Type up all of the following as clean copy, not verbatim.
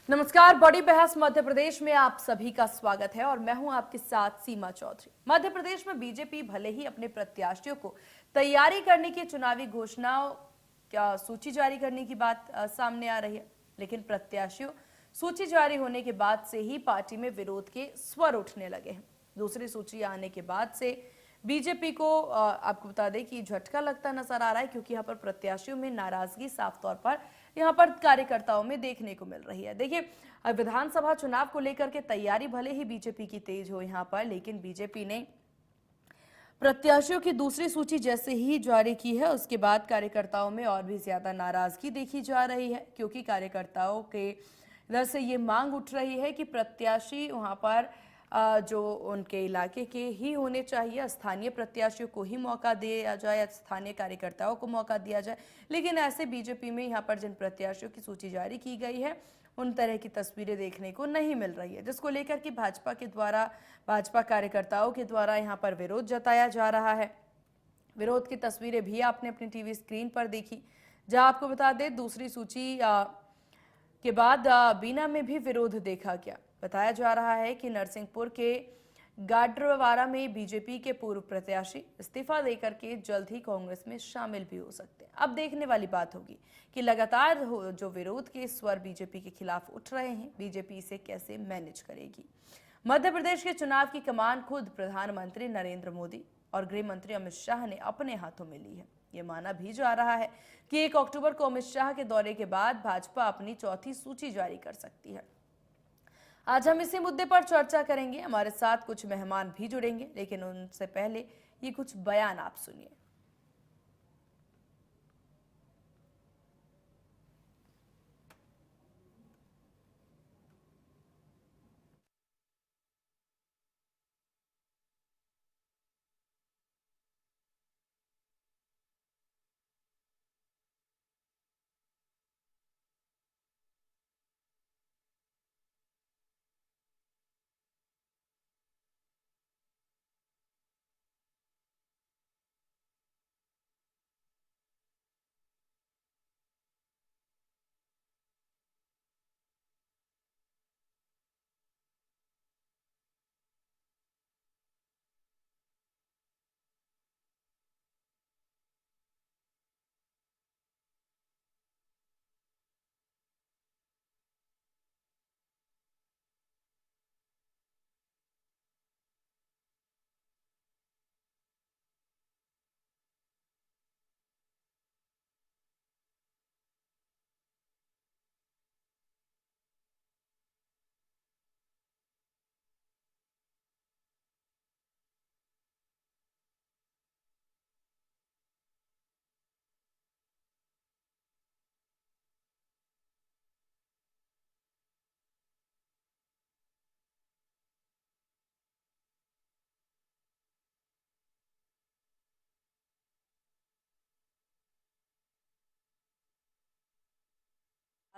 नमस्कार। बड़ी बहस मध्य प्रदेश में आप सभी का स्वागत है और मैं हूं आपके साथ सीमा चौधरी। मध्य प्रदेश में बीजेपी भले ही अपने प्रत्याशियों को तैयारी करने की चुनावी घोषणाओं क्या सूची जारी करने की बात सामने आ रही है, लेकिन प्रत्याशियों सूची जारी होने के बाद से ही पार्टी में विरोध के स्वर उठने लगे हैं। दूसरी सूची आने के बाद से बीजेपी को आपको बता दें कि झटका लगता नजर आ रहा है, क्योंकि यहाँ पर प्रत्याशियों में नाराजगी साफ तौर पर यहाँ पर कार्यकर्ताओं में देखने को मिल रही है। देखिए, विधानसभा चुनाव को लेकर के तैयारी भले ही बीजेपी की तेज हो यहाँ पर, लेकिन बीजेपी ने प्रत्याशियों की दूसरी सूची जैसे ही जारी की है, उसके बाद कार्यकर्ताओं में और भी ज्यादा नाराजगी देखी जा रही है, क्योंकि कार्यकर्ताओं के इधर से ये मांग उठ रही है कि प्रत्याशी वहां पर जो उनके इलाके के ही होने चाहिए, स्थानीय प्रत्याशियों को ही मौका दिया जाए, स्थानीय कार्यकर्ताओं को मौका दिया जाए। लेकिन ऐसे बीजेपी में यहाँ पर जिन प्रत्याशियों की सूची जारी की गई है, उन तरह की तस्वीरें देखने को नहीं मिल रही है, जिसको लेकर कि भाजपा कार्यकर्ताओं के द्वारा यहाँ पर विरोध जताया जा रहा है। विरोध की तस्वीरें भी आपने अपनी टीवी स्क्रीन पर देखी, जहां आपको बता दें दूसरी सूची के बाद बीना में भी विरोध देखा गया। बताया जा रहा है कि नरसिंहपुर के गाडरवारा में बीजेपी के पूर्व प्रत्याशी इस्तीफा देकर के जल्द ही कांग्रेस में शामिल भी हो सकते हैं। अब देखने वाली बात होगी कि लगातार जो विरोध के स्वर बीजेपी के खिलाफ उठ रहे हैं, बीजेपी इसे कैसे मैनेज करेगी। मध्य प्रदेश के चुनाव की कमान खुद प्रधानमंत्री नरेंद्र मोदी और गृह मंत्री अमित शाह ने अपने हाथों में ली है। ये माना भी जा रहा है कि 1 अक्टूबर को अमित शाह के दौरे के बाद भाजपा अपनी चौथी सूची जारी कर सकती है। आज हम इसी मुद्दे पर चर्चा करेंगे। हमारे साथ कुछ मेहमान भी जुड़ेंगे, लेकिन उनसे पहले ये कुछ बयान आप सुनिए।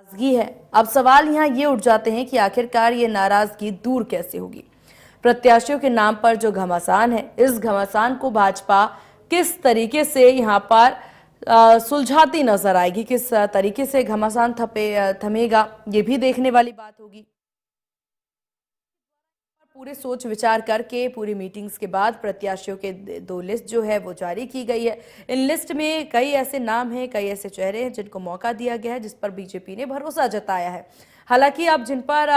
नाराजगी है। अब सवाल यहाँ ये उठ जाते हैं कि आखिरकार ये नाराजगी दूर कैसे होगी। प्रत्याशियों के नाम पर जो घमासान है, इस घमासान को भाजपा किस तरीके से यहाँ पर सुलझाती नजर आएगी, किस तरीके से घमासान थमेगा, ये भी देखने वाली बात होगी। पूरे सोच विचार करके पूरी मीटिंग्स के बाद प्रत्याशियों के 2 लिस्ट जो है वो जारी की गई है। इन लिस्ट में कई ऐसे नाम हैं, कई ऐसे चेहरे हैं जिनको मौका दिया गया है, जिस पर बीजेपी ने भरोसा जताया है। हालांकि अब जिन पर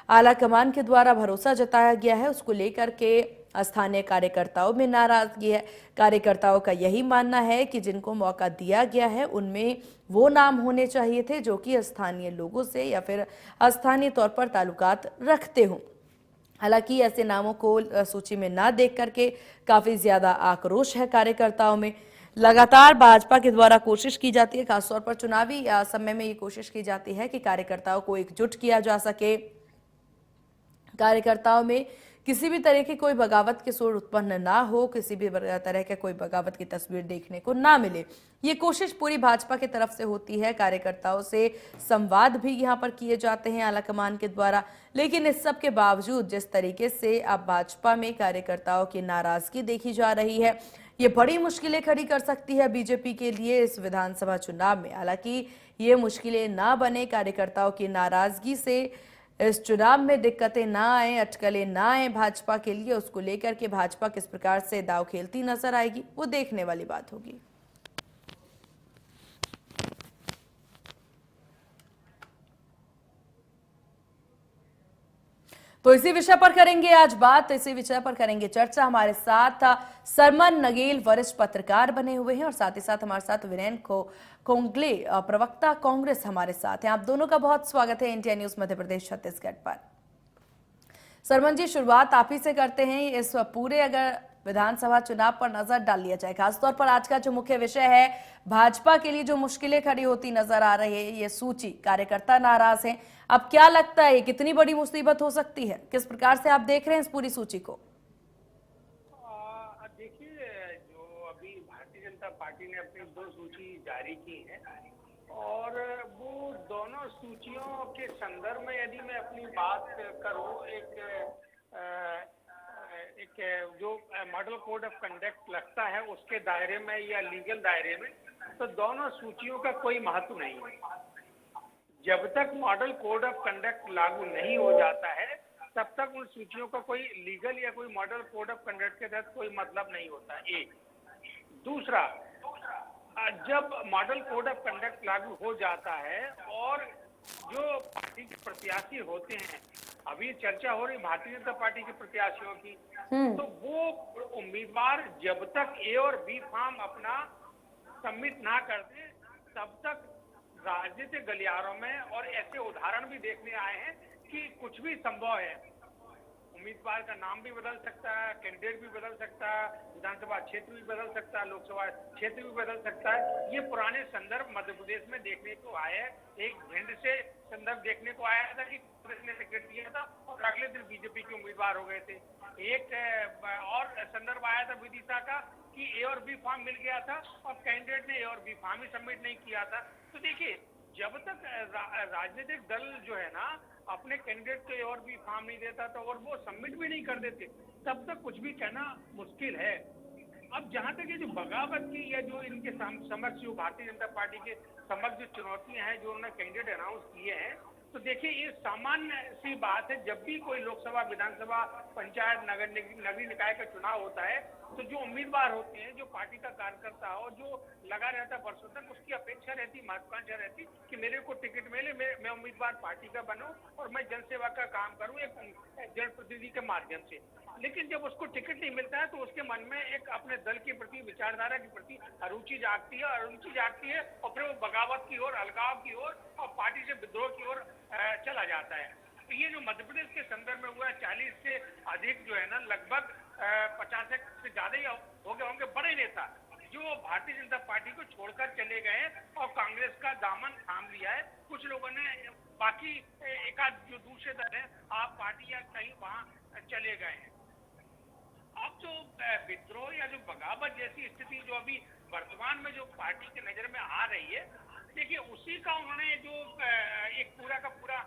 आला कमान के द्वारा भरोसा जताया गया है, उसको लेकर के स्थानीय कार्यकर्ताओं में नाराजगी है। कार्यकर्ताओं का यही मानना है कि जिनको मौका दिया गया है उनमें वो नाम होने चाहिए थे जो कि स्थानीय लोगों से या फिर स्थानीय तौर पर ताल्लुकात रखते हों। हालांकि ऐसे नामों को सूची में ना देख करके काफी ज्यादा आक्रोश है कार्यकर्ताओं में। लगातार भाजपा के द्वारा कोशिश की जाती है, खासतौर पर चुनावी समय में ये कोशिश की जाती है कि कार्यकर्ताओं को एकजुट किया जा सके, कार्यकर्ताओं में किसी भी तरह की कोई बगावत की सोच उत्पन्न ना हो, किसी भी तरह के कोई बगावत की तस्वीर देखने को ना मिले। ये कोशिश पूरी भाजपा की तरफ से होती है। कार्यकर्ताओं से संवाद भी यहाँ पर किए जाते हैं आलाकमान के द्वारा। लेकिन इस सब के बावजूद जिस तरीके से अब भाजपा में कार्यकर्ताओं की नाराजगी देखी जा रही है, ये बड़ी मुश्किलें खड़ी कर सकती है बीजेपी के लिए इस विधानसभा चुनाव में। हालांकि ये मुश्किलें ना बने, कार्यकर्ताओं की नाराजगी से इस चुनाव में दिक्कतें ना आए, अटकलें ना आए भाजपा के लिए, उसको लेकर के भाजपा किस प्रकार से दांव खेलती नजर आएगी, वो देखने वाली बात होगी। तो इसी विषय पर करेंगे आज बात, इसी विषय पर करेंगे चर्चा। हमारे साथ सरमन नगेल वरिष्ठ पत्रकार बने हुए हैं और साथ ही साथ हमारे साथ वीरेन कोंगले प्रवक्ता कांग्रेस हमारे साथ हैं। आप दोनों का बहुत स्वागत है इंडिया न्यूज मध्य प्रदेश छत्तीसगढ़ पर। सरमन जी, शुरुआत आप ही से करते हैं। इस पूरे अगर विधानसभा चुनाव पर नजर डाल लिया जाए, खासतौर पर आज का जो मुख्य विषय है, भाजपा के लिए जो मुश्किलें खड़ी होती नजर आ रही है, ये सूची, कार्यकर्ता नाराज हैं। अब क्या लगता है कितनी बड़ी मुसीबत हो सकती है? किस प्रकार से आप देख रहे हैं इस पूरी सूची को? देखिए, जो अभी भारतीय जनता पार्टी ने अपनी 2 सूची जारी की है और वो दोनों सूचियों के संदर्भ में यदि मैं अपनी बात करूं, एक जो मॉडल कोड ऑफ कंडक्ट लगता है उसके दायरे में या लीगल दायरे में, तो दोनों सूचियों का कोई महत्व नहीं है। जब तक मॉडल कोड ऑफ कंडक्ट लागू नहीं हो जाता है तब तक उन सूचियों का कोई लीगल या कोई मॉडल कोड ऑफ कंडक्ट के तहत कोई मतलब नहीं होता। एक दूसरा, जब मॉडल कोड ऑफ कंडक्ट लागू हो जाता है और जो पार्टी के प्रत्याशी होते हैं, अभी चर्चा हो रही भारतीय जनता पार्टी के प्रत्याशियों की, तो वो उम्मीदवार जब तक ए और बी फॉर्म अपना सबमिट ना करते तब तक राजनीतिक गलियारों में, और ऐसे उदाहरण भी देखने आए हैं कि कुछ भी संभव है। उम्मीदवार का नाम भी बदल सकता है, कैंडिडेट भी बदल सकता है, विधानसभा क्षेत्र भी बदल सकता है, लोकसभा क्षेत्र भी बदल सकता है। ये पुराने संदर्भ मध्य प्रदेश में देखने को आया है। एक भिंड से संदर्भ देखने को आया था कि कांग्रेस ने टिकट दिया था और अगले दिन बीजेपी के उम्मीदवार हो गए थे। एक और संदर्भ आया था विदिशा का कि ए और बी फॉर्म मिल गया था और कैंडिडेट ने ए और बी फॉर्म ही सबमिट नहीं किया था। तो देखिए, जब तक राजनीतिक दल जो है ना अपने कैंडिडेट को ए और बी फॉर्म नहीं देता था और वो सबमिट भी नहीं कर देते, तब तक कुछ भी कहना मुश्किल है। अब जहां तक ये जो बगावत की या जो इनके समक्ष जो भारतीय जनता पार्टी के समक्ष जो चुनौतियां हैं, जो उन्होंने कैंडिडेट अनाउंस किए हैं, तो देखिए ये सामान्य सी बात है। जब भी कोई लोकसभा, विधानसभा, पंचायत, नगरीय निकाय का चुनाव होता है तो जो उम्मीदवार होते हैं, जो पार्टी का कार्यकर्ता हो, जो लगा रहता है वर्षों तक, उसकी अपेक्षा रहती, महत्वाकांक्षा रहती कि मेरे को टिकट मिले, मैं उम्मीदवार पार्टी का बनूं और मैं जनसेवा का काम करूं एक जनप्रतिनिधि के माध्यम से। लेकिन जब उसको टिकट नहीं मिलता है तो उसके मन में एक अपने दल के प्रति, विचारधारा के प्रति अरुचि जागती है और फिर वो बगावत की ओर, अलगाव की ओर और पार्टी से विद्रोह की ओर चला जाता है। तो ये जो मध्य प्रदेश के संदर्भ में हुआ है, 40 से अधिक जो है ना, लगभग 50 से ज्यादा ही हो गए होंगे बड़े नेता जो भारतीय जनता पार्टी को छोड़कर चले गए और कांग्रेस का दामन थाम लिया है। कुछ लोगों ने बाकी एक आध जो दूसरे दल है आप पार्टी या कहीं वहां चले गए हैं। अब जो विद्रोह या जो बगावत जैसी स्थिति जो अभी वर्तमान में जो पार्टी के नजर में आ रही है, देखिए उसी का उन्होंने जो एक पूरा का पूरा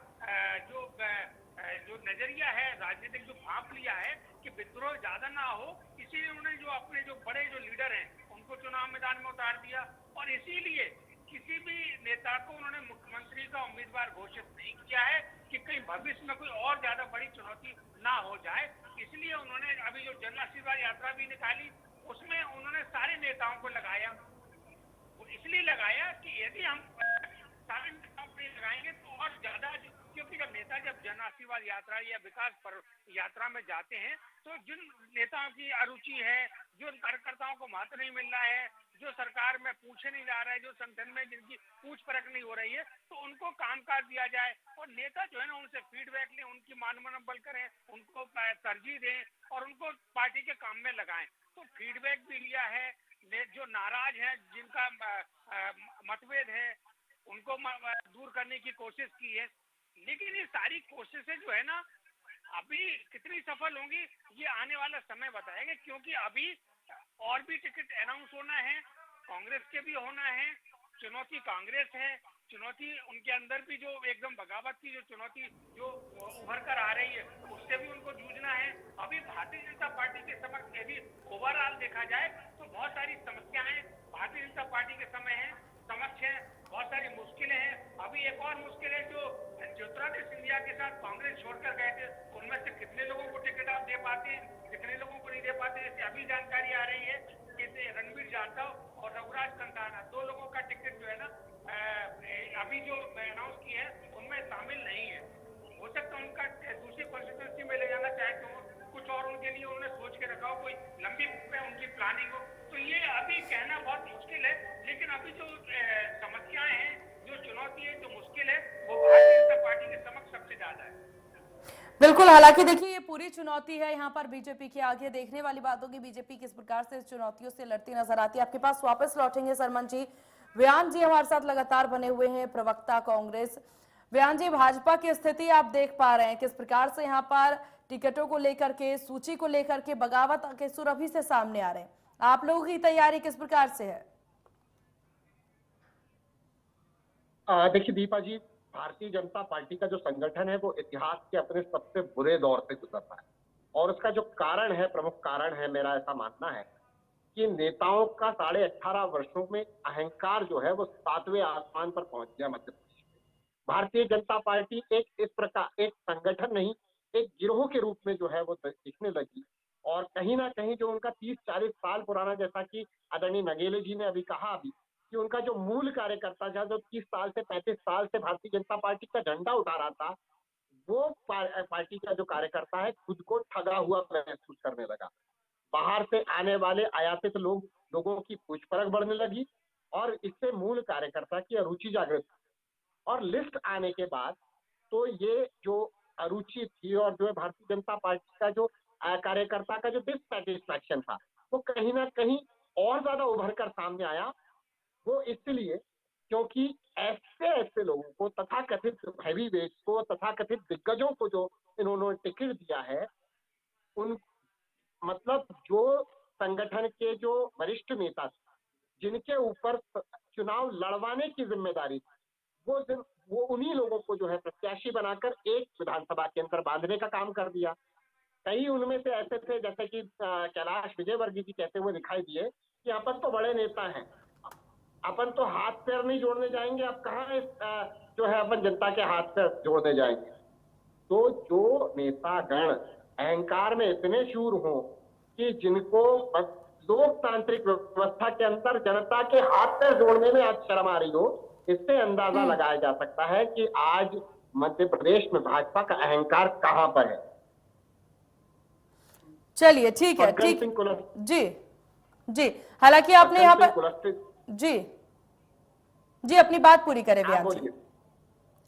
जो नजरिया है, राजनीतिक जो भाप लिया है कि विद्रोह ज्यादा ना हो, इसीलिए उन्होंने जो अपने जो बड़े जो लीडर हैं उनको चुनाव मैदान में उतार दिया और इसीलिए किसी भी नेता को उन्होंने मुख्यमंत्री का उम्मीदवार घोषित नहीं किया है कि कहीं भविष्य में कोई और ज्यादा बड़ी चुनौती ना हो जाए। इसलिए उन्होंने अभी जो जन आशीर्वाद यात्रा भी निकाली, उसमें उन्होंने सारे नेताओं को लगाया। वो इसलिए लगाया कि यदि हम सारे नेताओं को लगाएंगे तो और ज्यादा, क्योंकि जब जन आशीर्वाद यात्रा या विकास पर यात्रा में जाते हैं तो जिन नेताओं की अरुचि है, जो कार्यकर्ताओं को महत्व नहीं मिल रहा है, जो सरकार में पूछे नहीं जा रहा है, जो संगठन में जिनकी पूछ परख नहीं हो रही है, तो उनको कामकाज दिया जाए और नेता जो है ना उनसे फीडबैक लें, उनकी मान मनोबल करें, उनको तरजीह दें और उनको पार्टी के काम में लगाएं। तो फीडबैक भी लिया है, जो नाराज है, जिनका मतभेद है, उनको दूर करने की कोशिश की है। लेकिन ये सारी कोशिशें जो है ना अभी कितनी सफल होंगी ये आने वाला समय बताएगा, क्योंकि अभी और भी टिकट अनाउंस होना है, कांग्रेस के भी होना है। चुनौती कांग्रेस है, चुनौती उनके अंदर भी जो एकदम बगावत की जो चुनौती जो उभर कर आ रही है उससे भी उनको जूझना है। अभी भारतीय जनता पार्टी के समक्ष यदि ओवरऑल देखा जाए तो बहुत सारी समस्याएं भारतीय जनता पार्टी के समक्ष है, बहुत सारी मुश्किलें हैं। अभी एक और मुश्किल है जो ज्योतिरादित्य सिंधिया के साथ कांग्रेस छोड़कर गए थे, उनमें से कितने लोगों को टिकट आप दे पाते हैं, कितने लोगों को नहीं दे पाते। जैसे अभी जानकारी आ रही है कि रणबीर जाटव और रघुराज कंधाना 2 लोगों का टिकट जो है ना अभी जो अनाउंस किए हैं उनमें शामिल नहीं है। हो सकता है उनका दूसरी कॉन्स्टिट्यूंसी में ले जाना चाहे तो कुछ और उनके लिए उन्होंने सोच के रखा हो, कोई लंबी उनकी प्लानिंग हो, तो ये अभी कहना बहुत मुश्किल है। लेकिन अभी जो समस्याएं हैं, जो चुनौती है, जो मुश्किल है, वो भारतीय जनता पार्टी के समक्ष सबसे ज्यादा है। बिल्कुल, हालांकि देखिए ये पूरी चुनौती है यहाँ पर बीजेपी के आगे। देखने वाली बात होगी बीजेपी किस प्रकार से चुनौतियों से लड़ती नजर आती है। आपके पास वापस लौटेंगे सरमन जी। व्यान जी हमारे साथ लगातार बने हुए हैं, प्रवक्ता कांग्रेस। व्यान जी, भाजपा की स्थिति आप देख पा रहे हैं किस प्रकार से यहाँ पर टिकटों को लेकर के, सूची को लेकर के बगावत के सुर अभी से सामने आ रहे हैं। आप लोगों की तैयारी किस प्रकार से है? देखिए दीपा जी, भारतीय जनता पार्टी का जो संगठन है वो इतिहास के अपने सबसे बुरे दौर से गुजर रहा है, और उसका जो कारण है, प्रमुख कारण है, मेरा ऐसा मानना है कि नेताओं का 18.5 वर्षों में अहंकार जो है वो 7वें आसमान पर पहुंच गया मध्य प्रदेश में। भारतीय जनता पार्टी एक इस प्रकार एक संगठन नहीं, एक गिरोह के रूप में जो है वो दिखने लगी। और कहीं ना कहीं जो उनका 30-40 साल पुराना, जैसा कि आदरणीय नगेले जी ने अभी कहा अभी, कि उनका जो मूल कार्यकर्ता था, जो 30 साल से 35 साल से भारतीय जनता पार्टी का झंडा उठा रहा था, वो पार्टी का जो कार्यकर्ता है खुद को ठगा हुआ महसूस करने लगा। बाहर से आने वाले आयातित लोगों की पूछपरछ बढ़ने लगी, और इससे मूल कार्यकर्ता की अरुचि जागृत। और लिस्ट आने के बाद तो ये जो अरुचि थी और जो भारतीय जनता पार्टी का जो कार्यकर्ता का जो डिससैटिस्फैक्शन था, वो कहीं ना कहीं और ज्यादा उभर कर सामने आया। वो इसलिए क्योंकि ऐसे लोगों को, तथाकथित हैवी वेट्स को, तथाकथित दिग्गजों को जो इन्होंने टिकट दिया है, उन मतलब जो संगठन के जो वरिष्ठ नेता थे, जिनके ऊपर चुनाव लड़वाने की जिम्मेदारी थी, वो उन्हीं लोगों को जो है प्रत्याशी बनाकर एक विधानसभा के अंदर बांधने का काम कर दिया। कई उनमें से ऐसे थे जैसे कि कैलाश विजयवर्गीय जी कहते हुए दिखाई दिए कि अपन तो बड़े नेता हैं, अपन तो हाथ पैर नहीं जोड़ने जाएंगे, अब कहाँ जो है अपन जनता के हाथ पैर जोड़ने जाएंगे। तो जो नेतागण अहंकार में इतने शूर हों कि जिनको लोकतांत्रिक व्यवस्था के अंदर जनता के हाथ पैर जोड़ने में आज शर्म आ रही हो, इससे अंदाजा लगाया जा सकता है कि आज मध्य प्रदेश में भाजपा का अहंकार कहां पर है। चलिए ठीक है, ठीक जी जी। हालांकि आपने यहाँ पर जी अपनी बात पूरी करें बयान जी,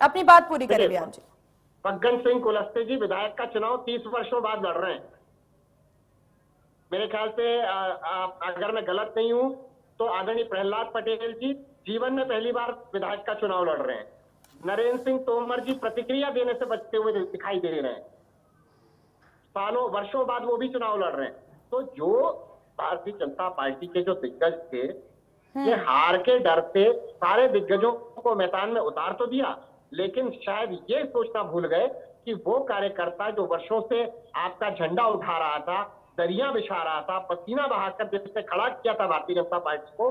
अपनी बात पूरी करें बयान जी। फग्गन सिंह कुलस्ते जी विधायक का चुनाव 30 वर्षों बाद लड़ रहे हैं। मेरे ख्याल से अगर मैं गलत नहीं हूं तो आदरणीय प्रहलाद पटेल जी जीवन में पहली बार विधायक का चुनाव लड़ रहे हैं। नरेंद्र सिंह तोमर जी प्रतिक्रिया देने से बचते हुए दिखाई दे रहे हैं, वर्षों बाद वो भी चुनाव लड़ रहे हैं। तो जो भारतीय जनता पार्टी के जो दिग्गज थे, ये हार के डर से सारे दिग्गजों को मैदान में उतार तो दिया, लेकिन शायद ये सोचना भूल गए कि वो कार्यकर्ता जो वर्षों से आपका झंडा उठा रहा था, दरिया बिछा रहा था, पसीना बहाकर जिसने खड़ा किया था भारतीय जनता पार्टी को,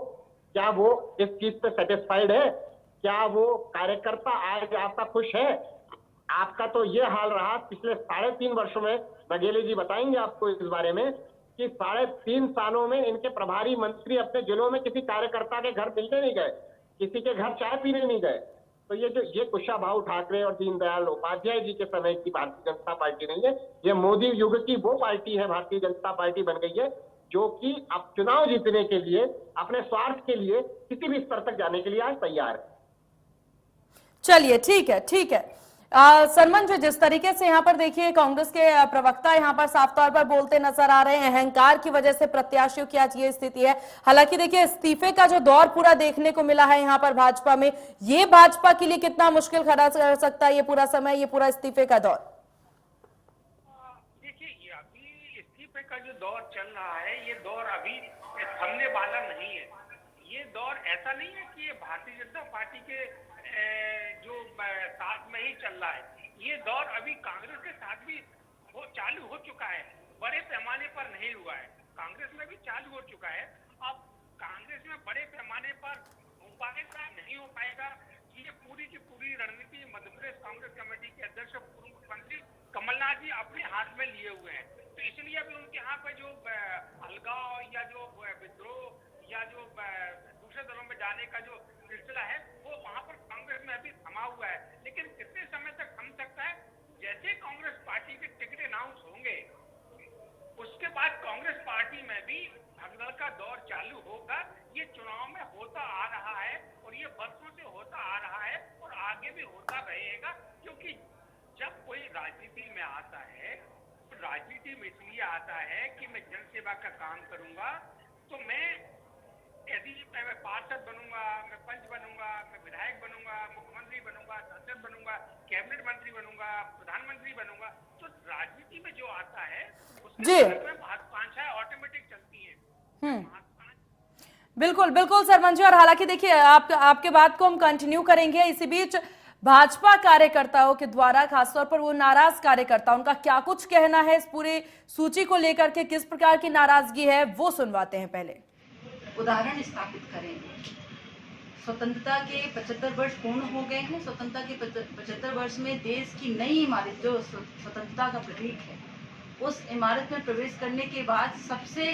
क्या वो इस चीज से सेटिस्फाइड है? क्या वो कार्यकर्ता आज आपका खुश है? आपका तो ये हाल रहा पिछले 3.5 वर्षों में। नगेले जी बताएंगे आपको इस बारे में कि 3.5 सालों में इनके प्रभारी मंत्री अपने जिलों में किसी कार्यकर्ता के घर मिलने नहीं गए, किसी के घर चाय पीने नहीं गए। तो ये कुशाभाऊ ठाकरे और दीनदयाल उपाध्याय जी के समय की भारतीय जनता पार्टी नहीं है, ये मोदी युग की वो पार्टी है, भारतीय जनता पार्टी बन गई है जो कि अब चुनाव जीतने के लिए, अपने स्वार्थ के लिए किसी भी स्तर तक जाने के लिए आज तैयार है। चलिए ठीक है, ठीक है। सरमन जी, जिस तरीके से यहाँ पर देखिए कांग्रेस के प्रवक्ता यहाँ पर साफ तौर पर बोलते नजर आ रहे हैं, अहंकार की वजह से प्रत्याशियों की आज ये स्थिति है। हालांकि देखिए इस्तीफे का जो दौर पूरा देखने को मिला है यहाँ पर भाजपा में, ये भाजपा के लिए कितना मुश्किल खड़ा कर सकता है ये पूरा समय, ये पूरा इस्तीफे का दौर? का जो दौर चल रहा है, ये दौर अभी थमने वाला नहीं है। ये दौर ऐसा नहीं है कि ये भारतीय जनता पार्टी के जो साथ में ही चल रहा है। ये दौर अभी कांग्रेस के साथ भी चालू हो चुका है, बड़े पैमाने पर नहीं हुआ है। कांग्रेस में भी चालू हो चुका है। अब कांग्रेस में बड़े पैमाने पर हो पाएगा नहीं हो पाएगा, ये पूरी की पूरी रणनीति मध्य प्रदेश कांग्रेस कमेटी के अध्यक्ष पूर्व मुख्यमंत्री कमलनाथ जी अपने हाथ में लिए हुए हैं। तो इसलिए अभी उनके यहाँ पे जो अलगाव या जो विद्रोह या जो दूसरे दलों में जाने का जो सिलसिला है, वो वहां पर कांग्रेस में अभी थमा हुआ है। लेकिन कितने समय तक थम सकता है? जैसे कांग्रेस पार्टी के टिकट अनाउंस होंगे, उसके बाद कांग्रेस पार्टी में भी भगदड़ का दौर चालू होगा। ये चुनाव में होता आ रहा है और ये वर्षों से होता आ रहा है और आगे भी होता रहेगा। क्योंकि जब कोई राजनीति में आता है, तो राजनीति में इसलिए आता है कि मैं जनसेवा का काम करूंगा। तो मैं यदि मैं पार्षद बनूंगा, मैं पंच बनूंगा, मैं विधायक बनूंगा, मुख्यमंत्री बनूंगा, सांसद बनूंगा, कैबिनेट मंत्री बनूंगा, प्रधानमंत्री बनूंगा, तो राजनीति में जो आता है जी। उसके में महत्वाकांक्षाएं ऑटोमेटिक चलती है। बिल्कुल बिल्कुल सरमन जी, और हालांकि देखिए आपके बात को हम कंटिन्यू करेंगे। इसी बीच भाजपा कार्यकर्ताओं के द्वारा, खासतौर पर वो नाराज कार्यकर्ता, उनका क्या कुछ कहना है इस पूरी सूची को लेकर के, किस प्रकार की नाराजगी है, वो सुनवाते हैं। पहले उदाहरण स्थापित करें। स्वतंत्रता के 75 वर्ष पूर्ण हो गए हैं। स्वतंत्रता के 75 वर्ष में देश की नई इमारत जो स्वतंत्रता का प्रतीक है, उस इमारत में प्रवेश करने के बाद सबसे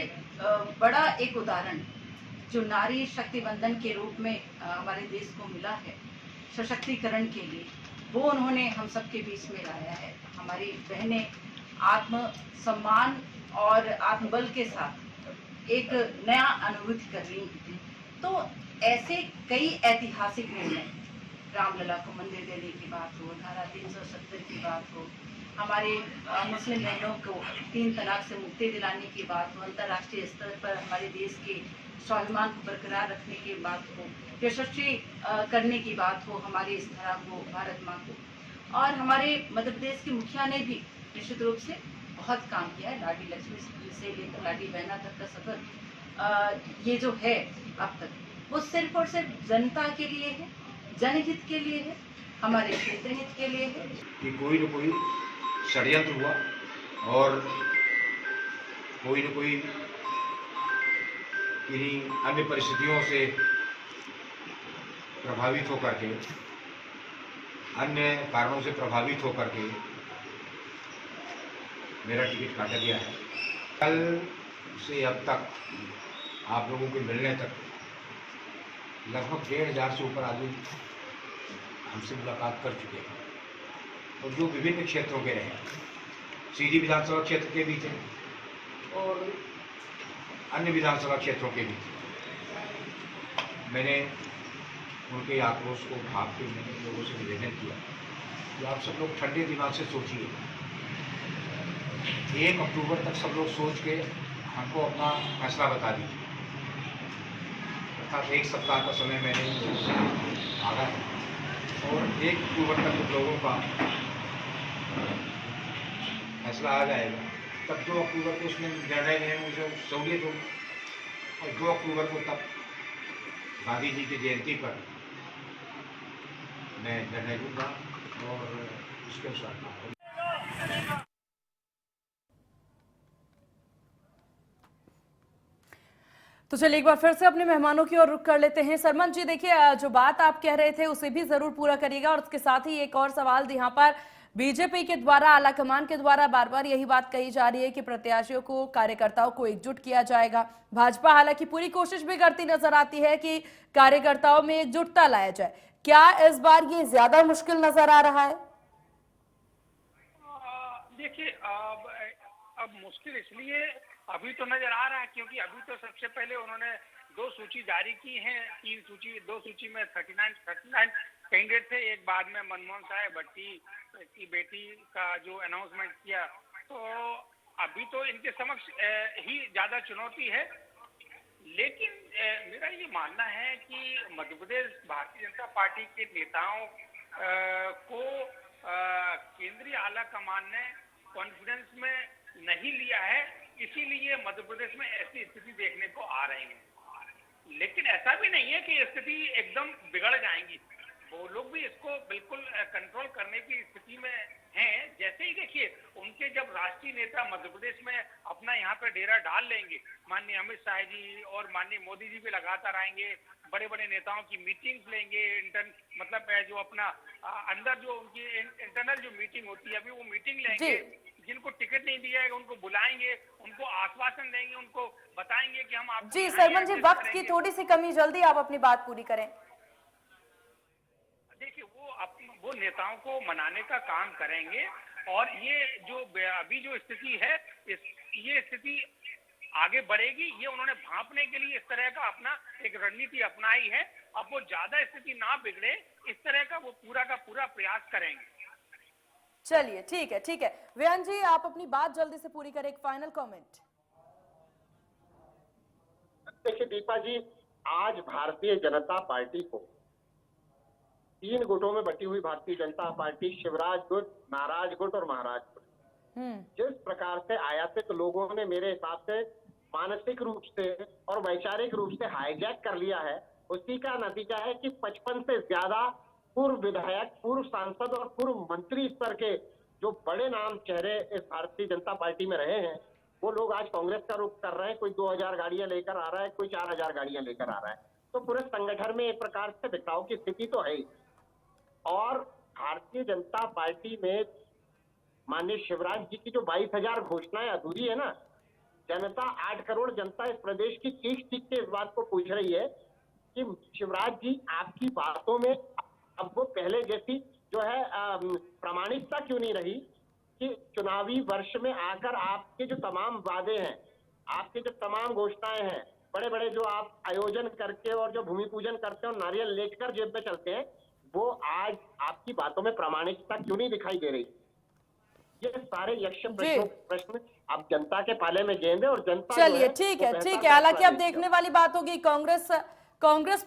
बड़ा एक उदाहरण जो नारी शक्ति वंदन के रूप में हमारे देश को मिला है, सशक्तिकरण के लिए, वो उन्होंने हम सबके बीच में लाया है। हमारी बहनें आत्म सम्मान और आत्मबल के साथ एक नया अनुभूति कर रही हैं। तो ऐसे कई ऐतिहासिक निर्णय, रामलला को मंदिर देने की बात हो, धारा 370 की बात हो, हमारे मुस्लिम बहनों को 3 तलाक से मुक्ति दिलाने की बात हो, अंतर्राष्ट्रीय स्तर पर हमारे देश के स्वाभिमान को बरकरार रखने की बात हो, यशस्वी करने की बात हो हमारी इस धरा को, भारत माँ को। और हमारे मध्य प्रदेश के मुखिया ने भी निश्चित रूप से बहुत काम किया है। लाडी लक्ष्मी से लेकर लाडी बहना तक का सफर ये जो है अब तक, वो सिर्फ और सिर्फ जनता के लिए है, जनहित के लिए है, हमारे क्षेत्र हित के लिए है। कि कोई न कोई षड्यंत्र हुआ और कोई न कोई किन्हीं अन्य परिस्थितियों से प्रभावित होकर के, अन्य कारणों से प्रभावित होकर के मेरा टिकट काटा गया है। कल से अब तक आप लोगों के मिलने तक लगभग 1500 से ऊपर आदमी हमसे मुलाकात कर चुके हैं, और जो विभिन्न क्षेत्रों के रहे, सीधी विधानसभा क्षेत्र के भी थे और अन्य विधानसभा क्षेत्रों के भी थे। मैंने उनके आक्रोश को भाप के मैंने लोगों से निवेदन किया कि आप सब लोग ठंडे दिमाग से सोचिए। 1 अक्टूबर तक सब लोग सोच के हमको अपना फैसला बता दीजिए। अर्थात 1 सप्ताह का समय मैंने मांगा है और 1 अक्टूबर तक जब लोगों का फैसला आ जाएगा, तब 2 अक्टूबर को उसमें निर्णय लेने में मुझे सहूलियत होगी। और 2 अक्टूबर को तब गांधी जी की जयंती पर मैं निर्णय लूँगा और उसके अनुसार काम करूँगा। तो चलिए एक बार फिर से अपने मेहमानों की ओर रुख कर लेते हैं। सरमन जी, देखिए जो बात आप कह रहे थे उसे भी जरूर पूरा करिएगा, और उसके साथ ही एक और सवाल, यहाँ पर बीजेपी के द्वारा, आलाकमान के द्वारा बार बार यही बात कही जा रही है कि प्रत्याशियों को, कार्यकर्ताओं को एकजुट किया जाएगा। भाजपा हालांकि पूरी कोशिश भी करती नजर आती है कि कार्यकर्ताओं में एकजुटता लाया जाए। क्या इस बार ये ज्यादा मुश्किल नजर आ रहा है? देखिए, अब मुश्किल इसलिए अभी तो नजर आ रहा है क्योंकि अभी तो सबसे पहले उन्होंने 2 सूची जारी की है। 2 सूची में 39 कैंडिडेट थे। एक बाद में मनमोहन साहब भट्टी की बेटी का जो अनाउंसमेंट किया, तो अभी तो इनके समक्ष ही ज्यादा चुनौती है। लेकिन मेरा ये मानना है कि मध्य प्रदेश भारतीय जनता पार्टी के नेताओं को केंद्रीय आला कमान ने कॉन्फिडेंस में नहीं लिया है, इसीलिए मध्य प्रदेश में ऐसी स्थिति देखने को आ रही है। लेकिन ऐसा भी नहीं है कि स्थिति एकदम बिगड़ जाएंगी, वो लोग भी इसको बिल्कुल कंट्रोल करने की स्थिति में हैं। जैसे ही देखिए उनके जब राष्ट्रीय नेता मध्य प्रदेश में अपना यहाँ पे डेरा डाल लेंगे, माननीय अमित शाह जी और माननीय मोदी जी भी लगातार आएंगे, बड़े बड़े नेताओं की मीटिंग्स लेंगे, मतलब जो अपना अंदर जो उनकी इंटरनल जो मीटिंग होती है अभी वो मीटिंग लेंगे, जिनको टिकट नहीं दिया है उनको बुलाएंगे, उनको आश्वासन देंगे, उनको बताएंगे कि हम आपको जी सरमन जी, वक्त की थोड़ी सी कमी, जल्दी आप अपनी बात पूरी करें। देखिए वो नेताओं को मनाने का काम करेंगे और ये जो अभी जो स्थिति है ये स्थिति आगे बढ़ेगी, ये उन्होंने भांपने के लिए इस तरह का अपना एक रणनीति अपनाई है। अब वो ज्यादा स्थिति ना बिगड़े इस तरह का वो पूरा का पूरा प्रयास करेंगे। चलिए ठीक है व्यंग जी, आप अपनी बात जल्दी से पूरी करें, एक फाइनल कमेंट। देखिए दीपा जी, आज भारतीय जनता पार्टी को 3 गुटों में बटी हुई भारतीय जनता पार्टी, शिवराज गुट, महाराज गुट और महाराज गुट, जिस प्रकार से आयातित लोगों ने मेरे हिसाब से मानसिक रूप से और वैचारिक रूप से हाईजैक कर लिया है, उसी का नतीजा है कि 55 से ज्यादा पूर्व विधायक, पूर्व सांसद और पूर्व मंत्री स्तर के जो बड़े नाम चेहरे इस भारतीय जनता पार्टी में रहे हैं, वो लोग आज कांग्रेस का रुख कर रहे हैं। कोई 2000 गाड़ियां लेकर आ रहा है, कोई 4000 गाड़ियां लेकर आ रहा है। तो पूरे संगठन में एक प्रकार से बिखराव की स्थिति तो है ही। और भारतीय जनता पार्टी में माननीय शिवराज जी की जो 22,000 घोषणाएं अधूरी है ना, जनता 8 करोड़ जनता इस प्रदेश की चीख के इस बात को पूछ रही है कि शिवराज जी आपकी बातों में अब वो पहले जैसी जो है प्रामाणिकता क्यों नहीं रही कि चुनावी वर्ष में आकर आपके जो तमाम वादे हैं, आपके जो तमाम घोषणाएं हैं, बड़े बड़े जो आप आयोजन करके और जो भूमि पूजन करते हैं और नारियल लेकर जेब में चलते हैं, वो आज आपकी बातों में प्रामाणिकता क्यों नहीं दिखाई दे रही? ये सारे यक्ष प्रश्न अब जनता के पाले में गेंद है और जनता चलिए ठीक है हालांकि अब देखने वाली बात होगी कांग्रेस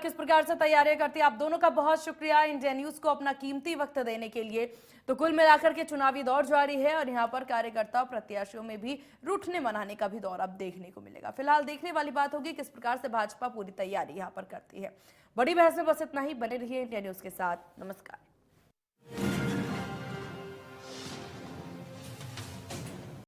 किस प्रकार से तैयारियां करती है। आप दोनों का बहुत शुक्रिया इंडिया न्यूज को अपना कीमती वक्त देने के लिए। तो कुल मिलाकर के चुनावी दौर जारी है और यहाँ पर कार्यकर्ता और प्रत्याशियों में भी रूठने मनाने का भी दौर अब देखने को मिलेगा। फिलहाल देखने वाली बात होगी किस प्रकार से भाजपा पूरी तैयारी यहाँ पर करती है। बड़ी बहस में बस इतना ही। बने रहिए इंडिया न्यूज के साथ। नमस्कार।